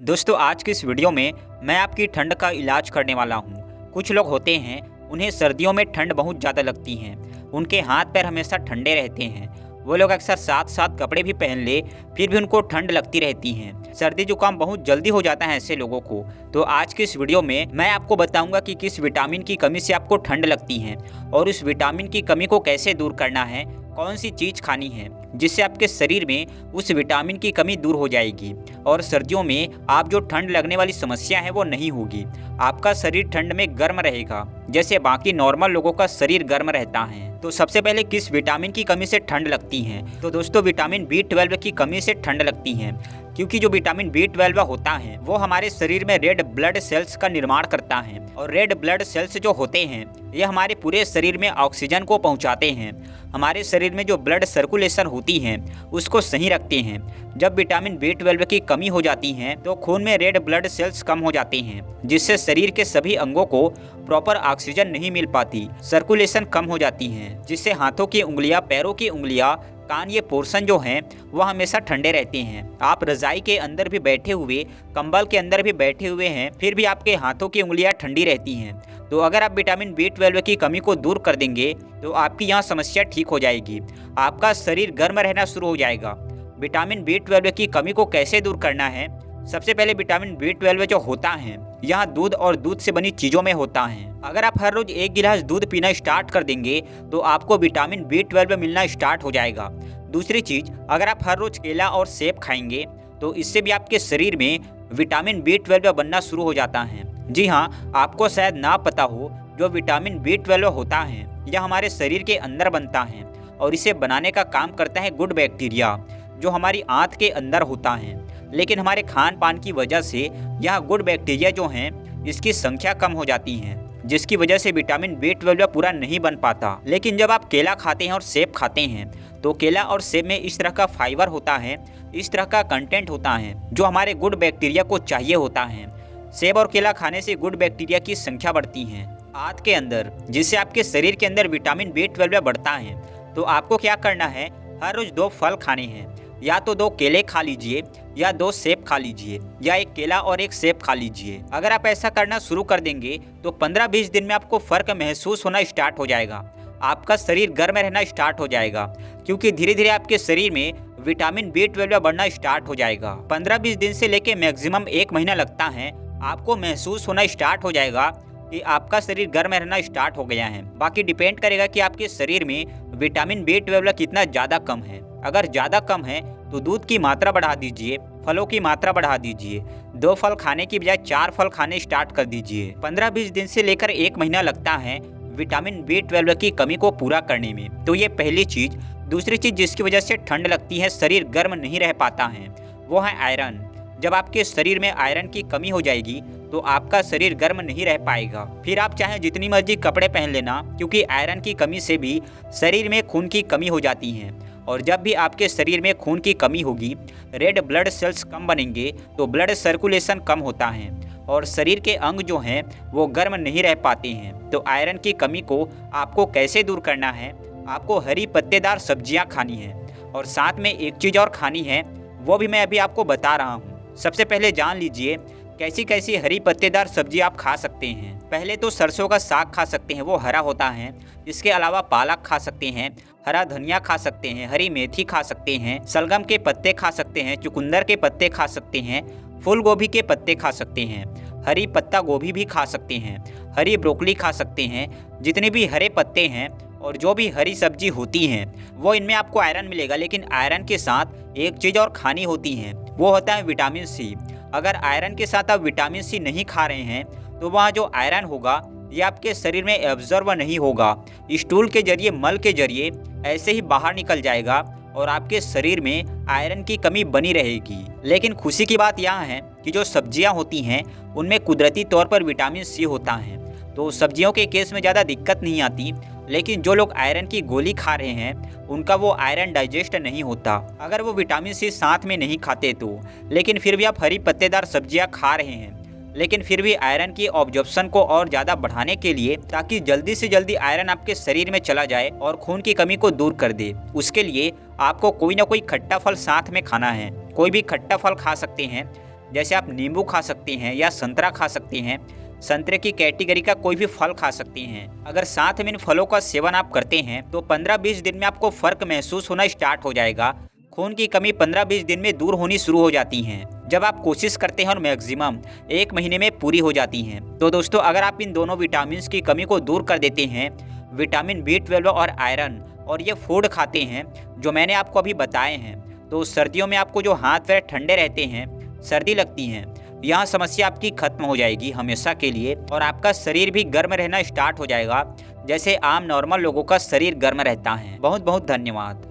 दोस्तों आज की इस वीडियो में मैं आपकी ठंड का इलाज करने वाला हूँ। कुछ लोग होते हैं उन्हें सर्दियों में ठंड बहुत ज़्यादा लगती है। उनके हाथ पैर हमेशा ठंडे रहते हैं। वो लोग अक्सर साथ साथ कपड़े भी पहन ले फिर भी उनको ठंड लगती रहती है। सर्दी जुकाम बहुत जल्दी हो जाता है ऐसे लोगों को। तो आज की इस वीडियो में मैं आपको बताऊंगा कि किस विटामिन की कमी से आपको ठंड लगती है और उस विटामिन की कमी को कैसे दूर करना है, कौन सी चीज़ खानी है जिससे आपके शरीर में उस विटामिन की कमी दूर हो जाएगी और सर्दियों में आप जो ठंड लगने वाली समस्या है वो नहीं होगी। आपका शरीर ठंड में गर्म रहेगा जैसे बाकी नॉर्मल लोगों का शरीर गर्म रहता है। तो सबसे पहले किस विटामिन की कमी से ठंड लगती है? तो दोस्तों विटामिन B12 की कमी से ठंड लगती है, क्योंकि जो विटामिन B12 होता है वो हमारे शरीर में रेड ब्लड सेल्स का निर्माण करता है और रेड ब्लड सेल्स जो होते हैं ये हमारे पूरे शरीर में ऑक्सीजन को पहुंचाते हैं। हमारे शरीर में जो ब्लड सर्कुलेशन होती है उसको सही रखते हैं। जब विटामिन B12 की कमी हो जाती है तो खून में रेड ब्लड सेल्स कम हो जाते हैं, जिससे शरीर के सभी अंगों को प्रॉपर ऑक्सीजन नहीं मिल पाती, सर्कुलेशन कम हो जाती है, जिससे हाथों की उंगलियां, पैरों की उंगलियां, कान, ये पोर्शन जो हैं वह हमेशा ठंडे रहते हैं। आप रजाई के अंदर भी बैठे हुए, कंबल के अंदर भी बैठे हुए हैं, फिर भी आपके हाथों की उंगलियां ठंडी रहती हैं। तो अगर आप विटामिन B12 की कमी को दूर कर देंगे तो आपकी यह समस्या ठीक हो जाएगी। आपका शरीर गर्म रहना शुरू हो जाएगा। विटामिन B12 की कमी को कैसे दूर करना है? सबसे पहले विटामिन B12 जो होता है यह दूध और दूध से बनी चीज़ों में होता है। अगर आप हर रोज 1 गिलास दूध पीना स्टार्ट कर देंगे तो आपको विटामिन B12 मिलना स्टार्ट हो जाएगा। दूसरी चीज़, अगर आप हर रोज केला और सेब खाएंगे तो इससे भी आपके शरीर में विटामिन B12 बनना शुरू हो जाता है। जी हाँ, आपको शायद ना पता हो, जो विटामिन B12 होता है यह हमारे शरीर के अंदर बनता है और इसे बनाने का काम करता है गुड बैक्टीरिया, जो हमारी आंत के अंदर होता है। लेकिन हमारे खान पान की वजह से यह गुड बैक्टीरिया जो हैं इसकी संख्या कम हो जाती है, जिसकी वजह से विटामिन B12 पूरा नहीं बन पाता। लेकिन जब आप केला खाते हैं और सेब खाते हैं तो केला और सेब में इस तरह का फाइबर होता है, इस तरह का कंटेंट होता है जो हमारे गुड बैक्टीरिया को चाहिए होता है। सेब और केला खाने से गुड बैक्टीरिया की संख्या बढ़ती है आंत के अंदर, जिससे आपके शरीर के अंदर विटामिन B12 बढ़ता है। तो आपको क्या करना है, हर रोज 2 फल खाने हैं। या तो 2 केले खा लीजिए या 2 सेब खा लीजिए या 1 केला और 1 सेब खा लीजिए। अगर आप ऐसा करना शुरू कर देंगे तो 15-20 दिन में आपको फ़र्क महसूस होना स्टार्ट हो जाएगा। आपका शरीर गर्म रहना स्टार्ट हो जाएगा, क्योंकि धीरे धीरे आपके शरीर में विटामिन B12 बढ़ना स्टार्ट हो जाएगा। 15-20 दिन से लेके मैक्सिमम 1 महीना लगता है, आपको महसूस होना स्टार्ट हो जाएगा कि आपका शरीर गर्म रहना स्टार्ट हो गया है। बाकी डिपेंड करेगा कि आपके शरीर में विटामिन B12 कितना ज़्यादा कम है। अगर ज़्यादा कम है तो दूध की मात्रा बढ़ा दीजिए, फलों की मात्रा बढ़ा दीजिए। 2 फल खाने की बजाय 4 फल खाने स्टार्ट कर दीजिए। 15-20 दिन से लेकर 1 महीना लगता है विटामिन B12 की कमी को पूरा करने में। तो ये पहली चीज़। दूसरी चीज़ जिसकी वजह से ठंड लगती है, शरीर गर्म नहीं रह पाता है, वो है आयरन। जब आपके शरीर में आयरन की कमी हो जाएगी तो आपका शरीर गर्म नहीं रह पाएगा। फिर आप चाहे जितनी मर्जी कपड़े पहन लेना, क्योंकि आयरन की कमी से भी शरीर में खून की कमी हो जाती है। और जब भी आपके शरीर में खून की कमी होगी, रेड ब्लड सेल्स कम बनेंगे तो ब्लड सर्कुलेशन कम होता है और शरीर के अंग जो हैं वो गर्म नहीं रह पाते हैं। तो आयरन की कमी को आपको कैसे दूर करना है? आपको हरी पत्तेदार सब्जियां खानी है और साथ में एक चीज़ और खानी है, वो भी मैं अभी आपको बता रहा हूँ। सबसे पहले जान लीजिए कैसी कैसी हरी पत्तेदार सब्जी आप खा सकते हैं। पहले तो सरसों का साग खा सकते हैं, वो हरा होता है। इसके अलावा पालक खा सकते हैं, हरा धनिया खा सकते हैं, हरी मेथी खा सकते हैं, सलगम के पत्ते खा सकते हैं, चुकंदर के पत्ते खा सकते हैं, फूल गोभी के पत्ते खा सकते हैं, हरी पत्ता गोभी भी खा सकते हैं, हरी ब्रोकली खा सकते हैं। जितने भी हरे पत्ते हैं और जो भी हरी सब्जी होती हैं वो इनमें आपको आयरन मिलेगा। लेकिन आयरन के साथ एक चीज़ और खानी होती है, वो होता है विटामिन C। अगर आयरन के साथ आप विटामिन C नहीं खा रहे हैं तो वहाँ जो आयरन होगा ये आपके शरीर में एब्जॉर्ब नहीं होगा, स्टूल के जरिए, मल के जरिए ऐसे ही बाहर निकल जाएगा और आपके शरीर में आयरन की कमी बनी रहेगी। लेकिन खुशी की बात यह है कि जो सब्जियां होती हैं उनमें कुदरती तौर पर विटामिन C होता है, तो सब्जियों के केस में ज़्यादा दिक्कत नहीं आती। लेकिन जो लोग आयरन की गोली खा रहे हैं उनका वो आयरन डाइजेस्ट नहीं होता, अगर वो विटामिन C साथ में नहीं खाते तो। लेकिन फिर भी आप हरी पत्तेदार सब्जियां खा रहे हैं, लेकिन फिर भी आयरन की ऑब्जॉर्प्शन को और ज़्यादा बढ़ाने के लिए, ताकि जल्दी से जल्दी आयरन आपके शरीर में चला जाए और खून की कमी को दूर कर दे, उसके लिए आपको कोई ना कोई खट्टा फल साथ में खाना है। कोई भी खट्टा फल खा सकते हैं, जैसे आप नींबू खा सकते हैं या संतरा खा सकते हैं। संतरे की कैटेगरी का कोई भी फल खा सकते हैं। अगर साथ में इन फलों का सेवन आप करते हैं तो 15-20 दिन में आपको फर्क महसूस होना स्टार्ट हो जाएगा। खून की कमी 15-20 दिन में दूर होनी शुरू हो जाती है जब आप कोशिश करते हैं, और मैक्सिमम 1 महीने में पूरी हो जाती हैं। तो दोस्तों, अगर आप इन दोनों विटामिन की कमी को दूर कर देते हैं, विटामिन B12 और आयरन, और ये फूड खाते हैं जो मैंने आपको अभी बताए हैं, तो सर्दियों में आपको जो हाथ पैर ठंडे रहते हैं, सर्दी लगती हैं, यह समस्या आपकी खत्म हो जाएगी हमेशा के लिए, और आपका शरीर भी गर्म रहना स्टार्ट हो जाएगा, जैसे आम नॉर्मल लोगों का शरीर गर्म रहता है। बहुत बहुत धन्यवाद।